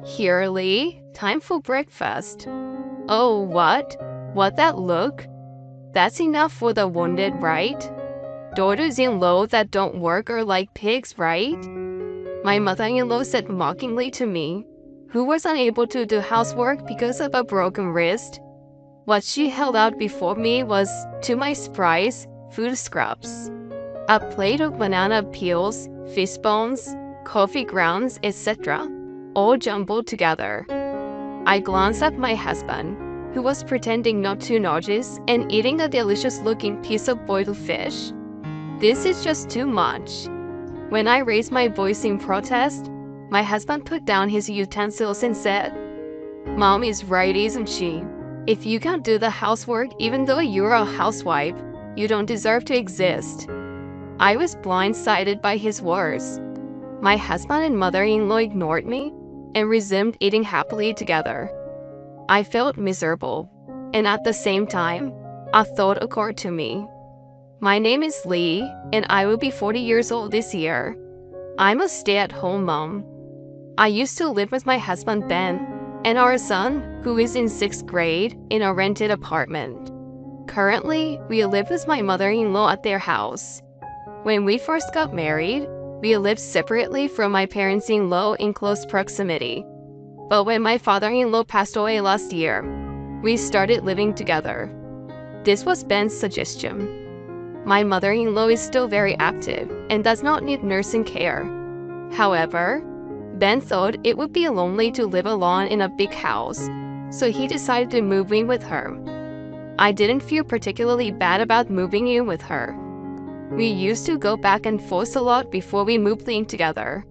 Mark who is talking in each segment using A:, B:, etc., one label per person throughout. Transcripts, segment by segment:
A: Here, Lee. Time for breakfast. Oh, what? What that look? That's enough for the wounded, right? Daughters-in-law that don't work are like pigs, right? My mother-in-law said mockingly to me, who was unable to do housework because of a broken wrist. What she held out before me was, to my surprise, food scraps. A plate of banana peels, fish bones, coffee grounds, etc., all jumbled together. I glanced at my husband, who was pretending not to notice and eating a delicious-looking piece of boiled fish. This is just too much. When I raised my voice in protest, my husband put down his utensils and said, "Mom is right, isn't she? If you can't do the housework even though you're a housewife, you don't deserve to exist." I was blindsided by his words. My husband and mother-in-law ignored me and resumed eating happily together. I felt miserable, and at the same time, a thought occurred to me. My name is Lee, and I will be 40 years old this year. I'm a stay-at-home mom. I used to live with my husband Ben and our son, who is in 6th grade, in a rented apartment. Currently, we live with my mother-in-law at their house. When we first got married, we lived separately from my parents-in-law in close proximity. But when my father-in-law passed away last year, we started living together. This was Ben's suggestion. My mother-in-law is still very active and does not need nursing care. However, Ben thought it would be lonely to live alone in a big house, so he decided to move in with her. I didn't feel particularly bad about moving in with her. We used to go back and forth a lot before we moved in together.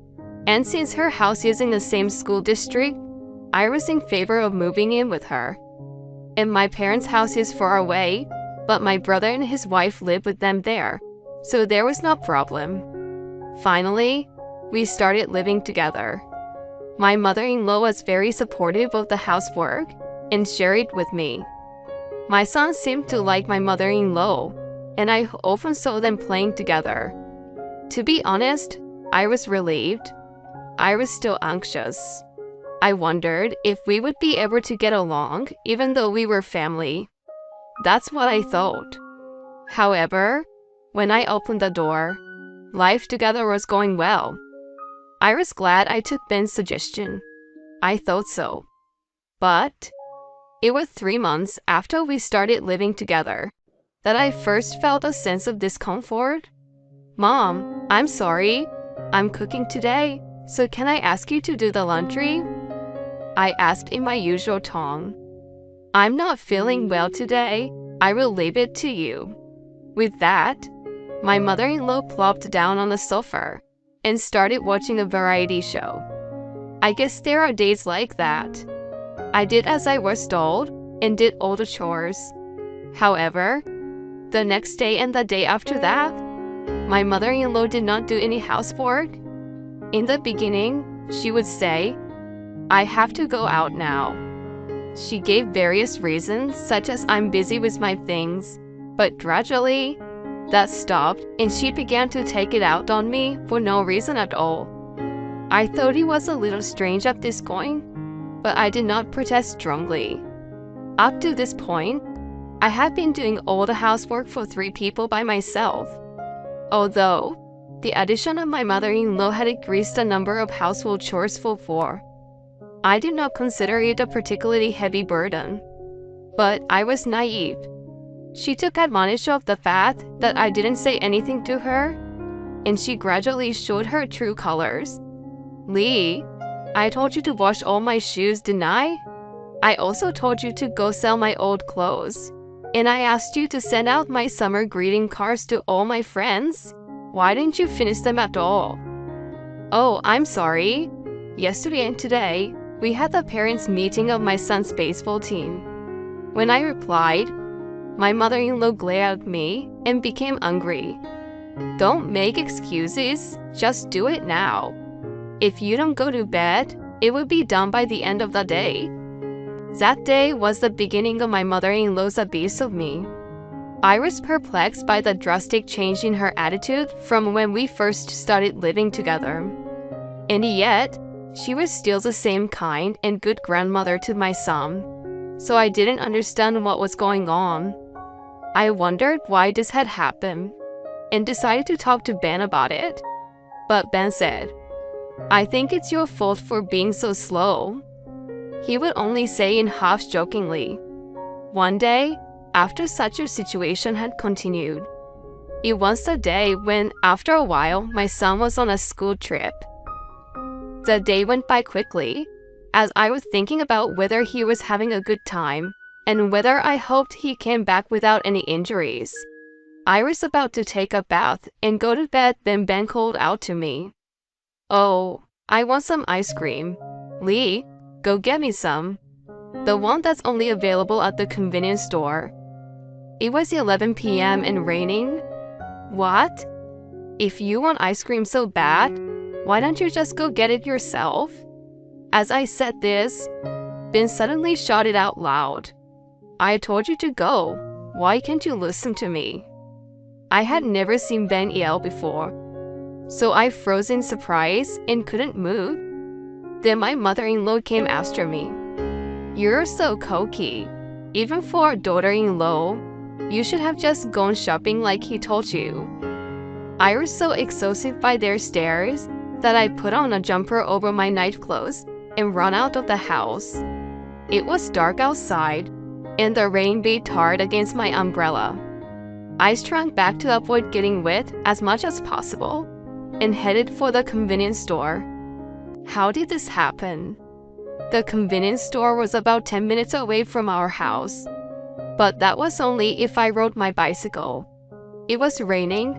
A: And since her house is in the same school district, I was in favor of moving in with her. And my parents' house is far away, but my brother and his wife live with them there, so there was no problem. Finally, we started living together. My mother-in-law was very supportive of the housework and shared it with me. My son seemed to like my mother-in-law, and I often saw them playing together. To be honest, I was relieved. I was still anxious. I wondered if we would be able to get along even though we were family. That's what I thought. However, when I opened the door, life together was going well. I was glad I took Ben's suggestion. I thought so. But it was 3 months after we started living together that I first felt a sense of discomfort. "Mom, I'm sorry. I'm cooking today, so can I ask you to do the laundry?" I asked in my usual tone. "I'm not feeling well today. I will leave it to you." With that, my mother-in-law plopped down on the sofa and started watching a variety show. I guess there are days like that. I did as I was told and did all the chores. However, the next day and the day after that, my mother-in-law did not do any housework. In the beginning, she would say, "I have to go out now." She gave various reasons, such as "I'm busy with my things," but gradually, that stopped and she began to take it out on me for no reason at all. I thought it was a little strange at this point, but I did not protest strongly. Up to this point, I had been doing all the housework for 3 people by myself. Although, the addition of my mother-in-law had increased the number of household chores for 4. I did not consider it a particularly heavy burden. But I was naive. She took advantage of the fact that I didn't say anything to her, and she gradually showed her true colors. "Lee, I told you to wash all my shoes, didn't I? I also told you to go sell my old clothes. And I asked you to send out my summer greeting cards to all my friends. Why didn't you finish them at all?" "Oh, I'm sorry. Yesterday and today, we had the parents' meeting of my son's baseball team." When I replied, my mother-in-law glared at me and became angry. "Don't make excuses, just do it now. If you don't go to bed, it will be done by the end of the day." That day was the beginning of my mother-in-law's abuse of me. I was perplexed by the drastic change in her attitude from when we first started living together. And yet, She was still the same kind and good grandmother to my son, so I didn't understand what was going on. I wondered why this had happened and decided to talk to Ben about it. But Ben said, "I think it's your fault for being so slow." He would only say in half-jokingly. One day, after such a situation had continued, it was the day when, after a while, my son was on a school trip. The day went by quickly, as I was thinking about whether he was having a good time and whether I hoped he came back without any injuries. I was about to take a bath and go to bed when Ben called out to me, "Oh, I want some ice cream. Lee, go get me some. The one that's only available at the convenience store." It was 11 p.m. and raining. What? If you want ice cream so bad, why don't you just go get it yourself? As I said this, Ben suddenly shouted out loud, "I told you to go. Why can't you listen to me?" I had never seen Ben yell before, so I froze in surprise and couldn't move. Then my mother-in-law came after me. "You're so cocky. Even for a daughter-in-law, you should have just gone shopping like he told you." I was so exhausted by their stares that I put on a jumper over my night clothes and ran out of the house. It was dark outside, and the rain beat hard against my umbrella. I shrank back to avoid getting wet as much as possible and headed for the convenience store. How did this happen? The convenience store was about 10 minutes away from our house, but that was only if I rode my bicycle. It was raining,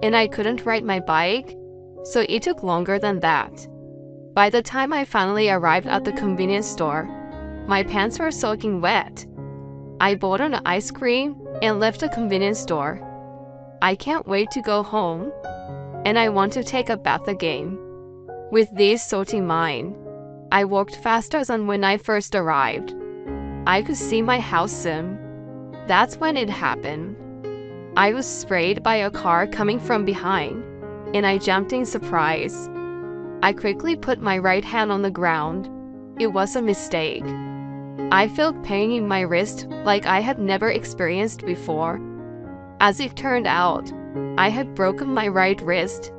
A: and I couldn't ride my bike, so it took longer than that. By the time I finally arrived at the convenience store, my pants were soaking wet. I bought an ice cream and left the convenience store. I can't wait to go home, and I want to take a bath again. With this thoughts in mind, I walked faster than when I first arrived. I could see my house soon. That's when it happened. I was sprayed by a car coming from behind, and I jumped in surprise. I quickly put my right hand on the ground. It was a mistake. I felt pain in my wrist like I had never experienced before. As it turned out, I had broken my right wrist.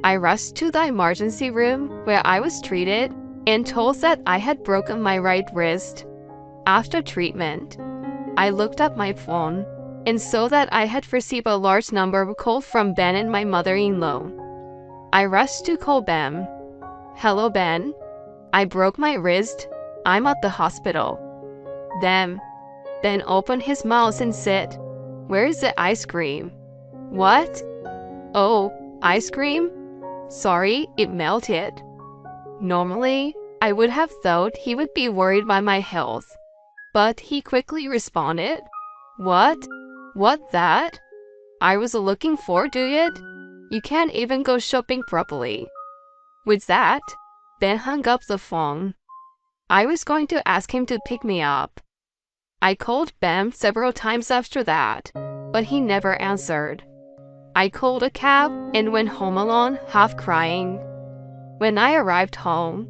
A: I rushed to the emergency room where I was treated and told that I had broken my right wrist. After treatment, I looked at my phone and saw that I had received a large number of calls from Ben and my mother-in-law. I rushed to call Ben. "Hello, Ben. I broke my wrist. I'm at the hospital." Then, Ben opened his mouth and said, "Where is the ice cream?" "What? Oh, ice cream? Sorry, it melted." Normally, I would have thought he would be worried by my health, but he quickly responded, "What? What that? I was looking forward to it. You can't even go shopping properly." With that, Ben hung up the phone. I was going to ask him to pick me up. I called Ben several times after that, but he never answered. I called a cab and went home alone, half crying. When I arrived home,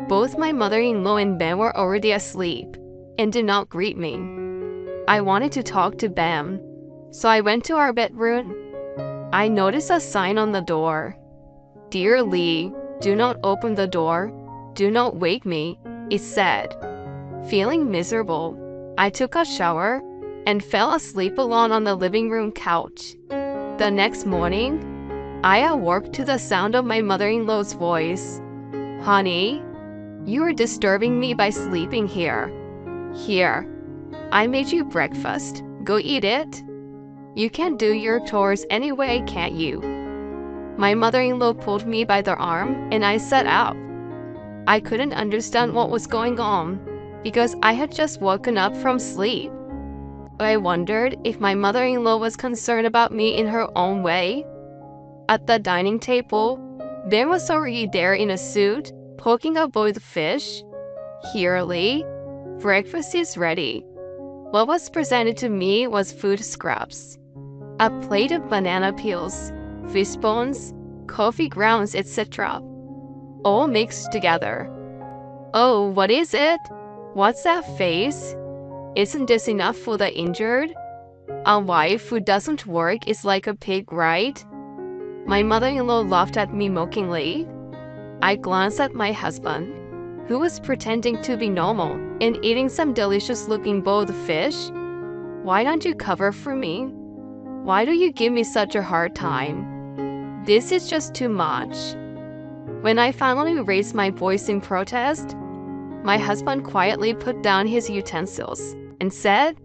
A: both my mother-in-law and Ben were already asleep and did not greet me. I wanted to talk to Ben, so I went to our bedroom. I noticed a sign on the door. "Dear Lee, do not open the door. Do not wake me," it said. Feeling miserable, I took a shower and fell asleep alone on the living room couch. The next morning, I awoke to the sound of my mother-in-law's voice. "Honey, you are disturbing me by sleeping here. Here, I made you breakfast. Go eat it. You can do your chores anyway, can't you?" My mother-in-law pulled me by the arm and I sat up. I couldn't understand what was going on because I had just woken up from sleep. I wondered if my mother-in-law was concerned about me in her own way. At the dining table, Ben was already there in a suit, poking a boiled fish. "Here, Lee, breakfast is ready." What was presented to me was food scraps. A plate of banana peels, fish bones, coffee grounds, etc. all mixed together. Oh, what is it? What's that face? Isn't this enough for the injured? A wife who doesn't work is like a pig, right? My mother-in-law laughed at me mockingly. I glanced at my husband, who was pretending to be normal and eating some delicious-looking boiled fish. Why don't you cover for me? Why do you give me such a hard time? This is just too much. When I finally raised my voice in protest, my husband quietly put down his utensils and said,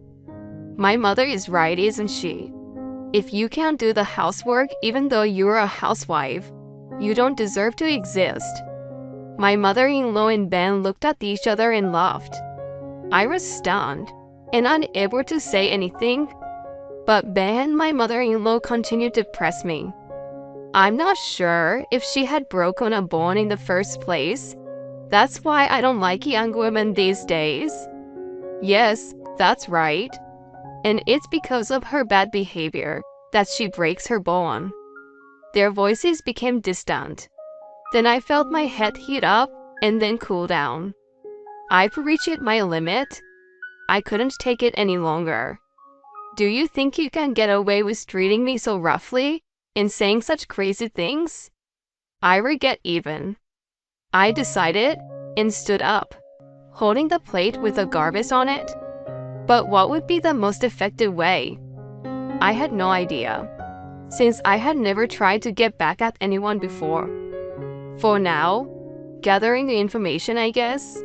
A: "My mother is right, isn't she? If you can't do the housework even though you're a housewife, you don't deserve to exist." My mother-in-law and Ben looked at each other and laughed. I was stunned and unable to say anything, but Ben and my mother-in-law continued to press me. I'm not sure if she had broken a bone in the first place. That's why I don't like young women these days. Yes, that's right. And it's because of her bad behavior that she breaks her bone. Their voices became distant. Then I felt my head heat up and then cool down. I've reached my limit. I couldn't take it any longer. Do you think you can get away with treating me so roughly and saying such crazy things? I will get even. I decided and stood up, holding the plate with the garbage on it. But what would be the most effective way? I had no idea, since I had never tried to get back at anyone before. For now, gathering the information, I guess,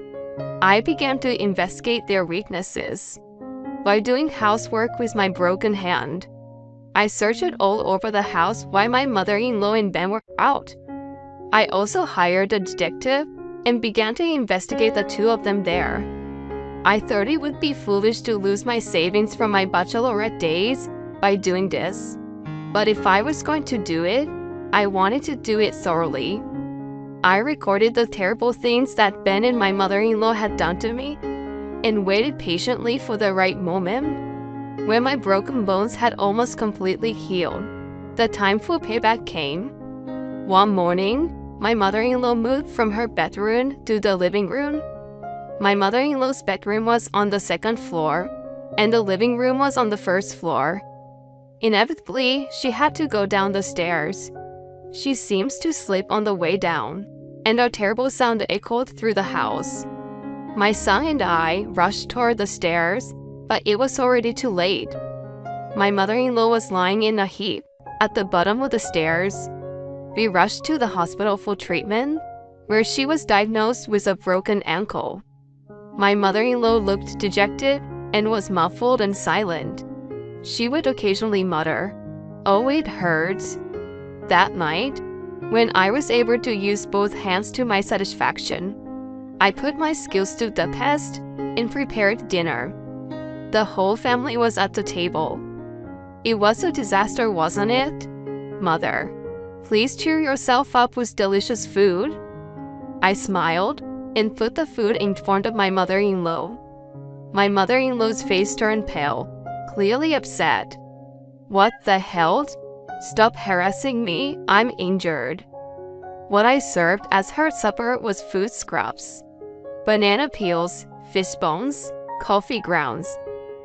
A: I began to investigate their weaknesses. By doing housework with my broken hand, I searched all over the house while my mother-in-law and Ben were out. I also hired a detective and began to investigate the two of them there. I thought it would be foolish to lose my savings from my bachelorette days by doing this. But if I was going to do it, I wanted to do it thoroughly. I recorded the terrible things that Ben and my mother-in-law had done to me and waited patiently for the right moment. When my broken bones had almost completely healed, the time for payback came. One morning, my mother-in-law moved from her bedroom to the living room. My mother-in-law's bedroom was on the second floor, and the living room was on the first floor. Inevitably, she had to go down the stairs. She seems to slip on the way down, and a terrible sound echoed through the house. My son and I rushed toward the stairs, but it was already too late. My mother-in-law was lying in a heap at the bottom of the stairs. We rushed to the hospital for treatment, where she was diagnosed with a broken ankle. My mother-in-law looked dejected and was muffled and silent. She would occasionally mutter, "Oh, it hurts." That night, when I was able to use both hands to my satisfaction, I put my skills to the test and prepared dinner. The whole family was at the table. It was a disaster, wasn't it? Mother, please cheer yourself up with delicious food. I smiled and put the food in front of my mother-in-law. My mother-in-law's face turned pale, clearly upset. What the hell? Stop harassing me, I'm injured. What I served as her supper was food scraps. Banana peels, fish bones, coffee grounds,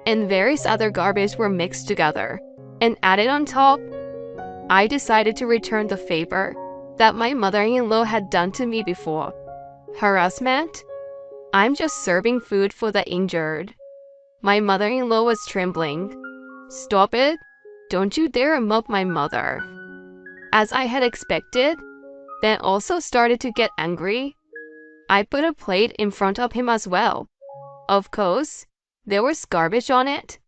A: and various other garbage were mixed together and added on top. I decided to return the favor that my mother-in-law had done to me before. Harassment? I'm just serving food for the injured. My mother-in-law was trembling. Stop it. Don't you dare mock my mother. As I had expected, Ben also started to get angry. I put a plate in front of him as well. Of course, there was garbage on it.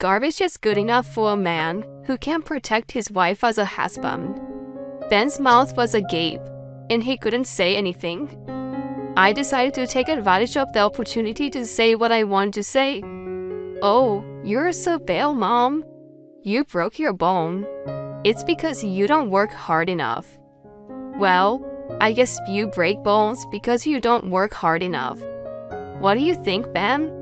A: Garbage is good enough for a man who can't protect his wife as a husband. Ben's mouth was agape, and he couldn't say anything. I decided to take advantage of the opportunity to say what I wanted to say. Oh, you're so pale, Mom. You broke your bone. It's because you don't work hard enough. Well, I guess you break bones because you don't work hard enough. What do you think, Ben?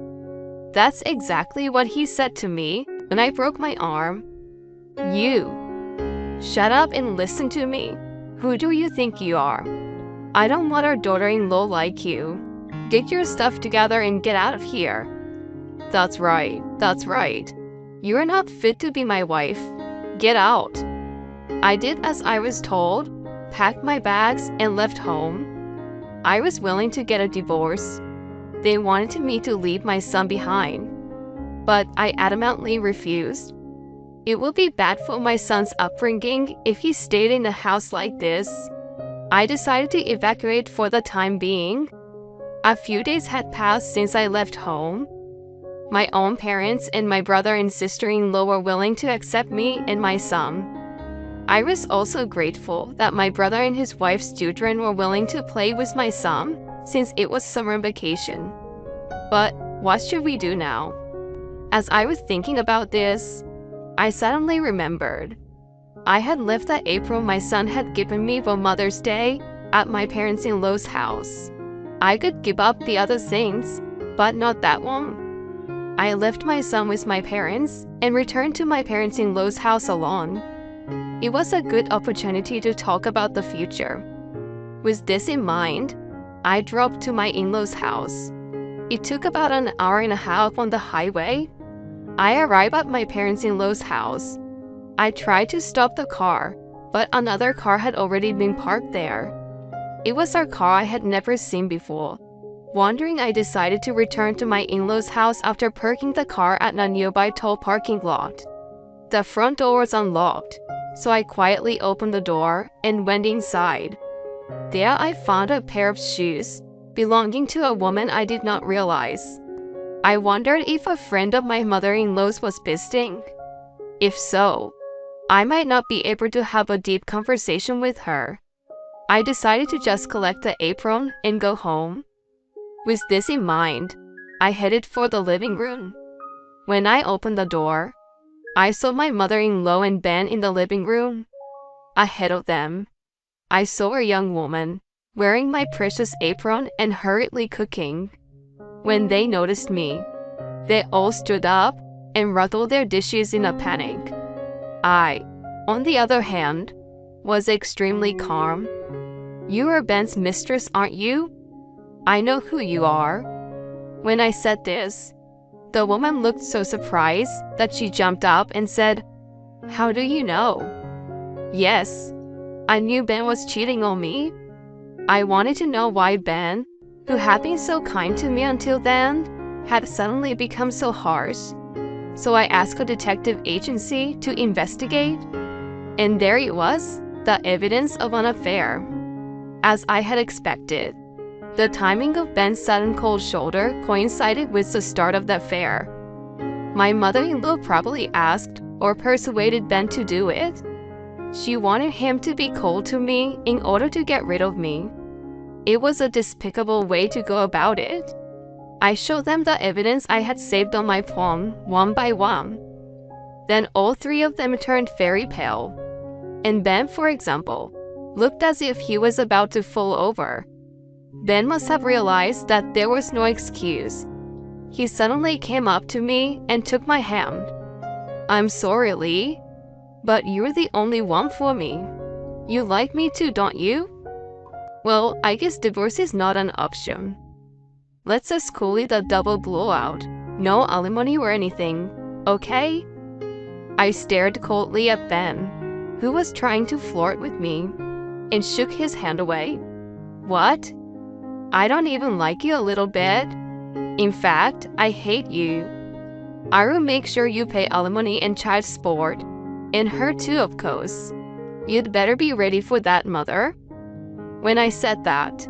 A: That's exactly what he said to me when I broke my arm. You. Shut up and listen to me. Who do you think you are? I don't want our daughter-in-law like you. Get your stuff together and get out of here. That's right, that's right. You are not fit to be my wife. Get out. I did as I was told, packed my bags, and left home. I was willing to get a divorce. They wanted me to leave my son behind, but I adamantly refused. It would be bad for my son's upbringing if he stayed in a house like this. I decided to evacuate for the time being. A few days had passed since I left home. My own parents and my brother and sister-in-law were willing to accept me and my son. I was also grateful that my brother and his wife's children were willing to play with my son since it was summer vacation. But what should we do now? As I was thinking about this, I suddenly remembered. I had left the apron my son had given me for Mother's Day at my parents-in-law's house. I could give up the other things, but not that one. I left my son with my parents and returned to my parents-in-law's house alone. It was a good opportunity to talk about the future. With this in mind, I drove to my in-laws' house. It took about an hour and a half on the highway. I arrived at my parents-in-law's house. I tried to stop the car, but another car had already been parked there. It was a car I had never seen before. Wondering, I decided to return to my in-laws' house after parking the car at a nearby toll parking lot. The front door was unlocked, so I quietly opened the door and went inside. There I found a pair of shoes belonging to a woman I did not realize. I wondered if a friend of my mother-in-law's was visiting. If so, I might not be able to have a deep conversation with her. I decided to just collect the apron and go home. With this in mind, I headed for the living room. When I opened the door, I saw my mother-in-law and Ben in the living room. Ahead of them, I saw a young woman wearing my precious apron and hurriedly cooking. When they noticed me, they all stood up and rattled their dishes in a panic. I, on the other hand, was extremely calm. You are Ben's mistress, aren't you? I know who you are. When I said this, the woman looked so surprised that she jumped up and said, "How do you know?" Yes, I knew Ben was cheating on me. I wanted to know why Ben, who had been so kind to me until then, had suddenly become so harsh. So I asked a detective agency to investigate, and there it was, the evidence of an affair. As I had expected, the timing of Ben's sudden cold shoulder coincided with the start of the affair. My mother-in-law probably asked or persuaded Ben to do it. She wanted him to be cold to me in order to get rid of me. It was a despicable way to go about it. I showed them the evidence I had saved on my phone one by one. Then all three of them turned very pale. And Ben, for example, looked as if he was about to fall over. Ben must have realized that there was no excuse. He suddenly came up to me and took my hand. "I'm sorry, Lee, but you're the only one for me. You like me too, don't you? Well, I guess divorce is not an option. Let's just call it a double blowout. No alimony or anything, okay?" I stared coldly at Ben, who was trying to flirt with me, and shook his hand away. "What? I don't even like you a little bit. In fact, I hate you. I will make sure you pay alimony and child support, and her too, of course. You'd better be ready for that, mother." When I said that,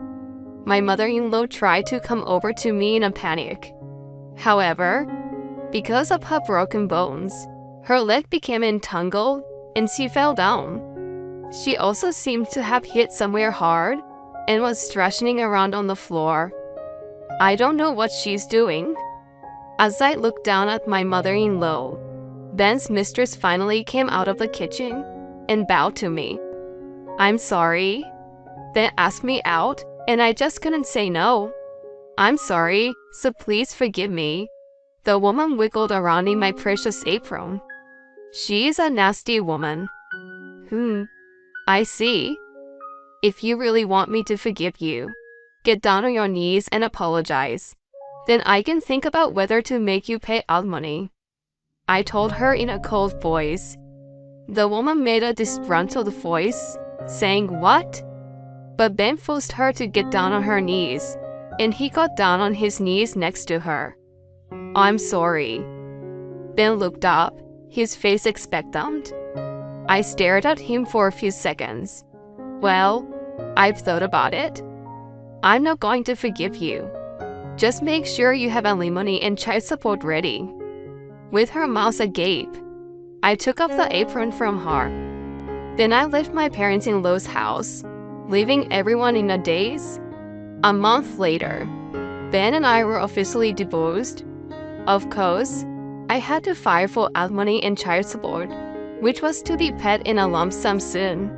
A: my mother-in-law tried to come over to me in a panic. However, because of her broken bones, her leg became entangled and she fell down. She also seemed to have hit somewhere hard and was thrashing around on the floor. I don't know what she's doing. As I looked down at my mother-in-law, Ben's mistress finally came out of the kitchen and bowed to me. "I'm sorry." Then asked me out, and I just couldn't say no. "I'm sorry, so please forgive me." The woman wiggled around in my precious apron. "She is a nasty woman." I see. If you really want me to forgive you, get down on your knees and apologize. Then I can think about whether to make you pay alimony," I told her in a cold voice. The woman made a disgruntled voice, saying, "What?" But Ben forced her to get down on her knees, and he got down on his knees next to her. "I'm sorry." Ben looked up, his face expectant. I stared at him for a few seconds. "Well, I've thought about it. I'm not going to forgive you. Just make sure you have alimony and child support ready." With her mouth agape, I took off the apron from her. Then I left my parents-in-law's house, leaving everyone in a daze. A month later, Ben and I were officially divorced. Of course, I had to file for alimony and child support, which was to be paid in a lump sum soon,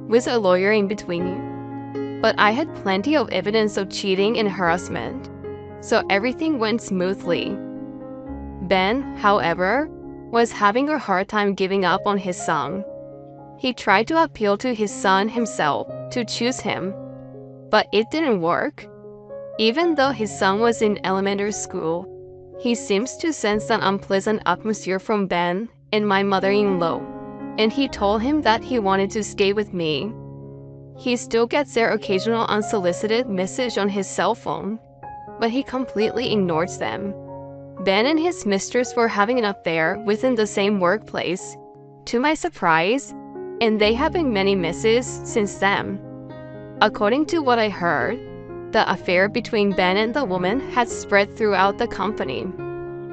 A: with a lawyer in between. But I had plenty of evidence of cheating and harassment, so everything went smoothly. Ben, however, was having a hard time giving up on his son. He tried to appeal to his son himself to choose him, but it didn't work. Even though his son was in elementary school, he seems to sense an unpleasant atmosphere from Ben and my mother-in-law, and he told him that he wanted to stay with me. He still gets their occasional unsolicited message on his cell phone, but he completely ignores them. Ben and his mistress were having an affair within the same workplace, to my surprise, and they have been many misses since then. According to what I heard, the affair between Ben and the woman had spread throughout the company,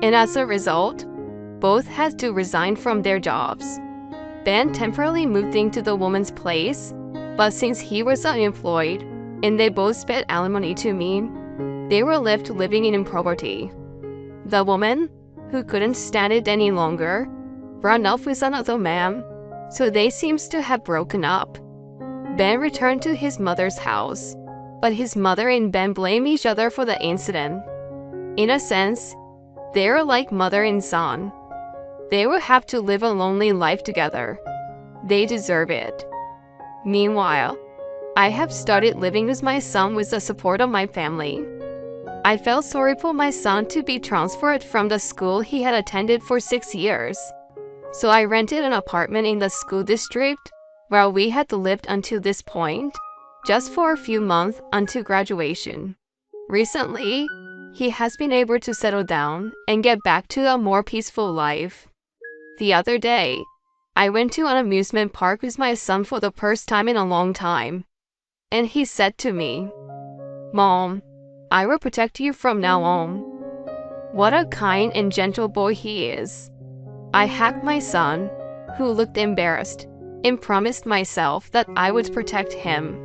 A: and as a result, both had to resign from their jobs. Ben temporarily moved into the woman's place, but since he was unemployed and they both paid alimony to me, they were left living in poverty. The woman, who couldn't stand it any longer, ran off with another man, so they seems to have broken up. Ben returned to his mother's house, but his mother and Ben blame each other for the incident. In a sense, they're like mother and son. They will have to live a lonely life together. They deserve it. Meanwhile, I have started living with my son with the support of my family. I felt sorry for my son to be transferred from the school he had attended for 6 years, so I rented an apartment in the school district where we had lived until this point, just for a few months until graduation. Recently, he has been able to settle down and get back to a more peaceful life. The other day, I went to an amusement park with my son for the first time in a long time, and he said to me, "Mom, I will protect you from now on." What a kind and gentle boy he is. I hugged my son, who looked embarrassed, and promised myself that I would protect him.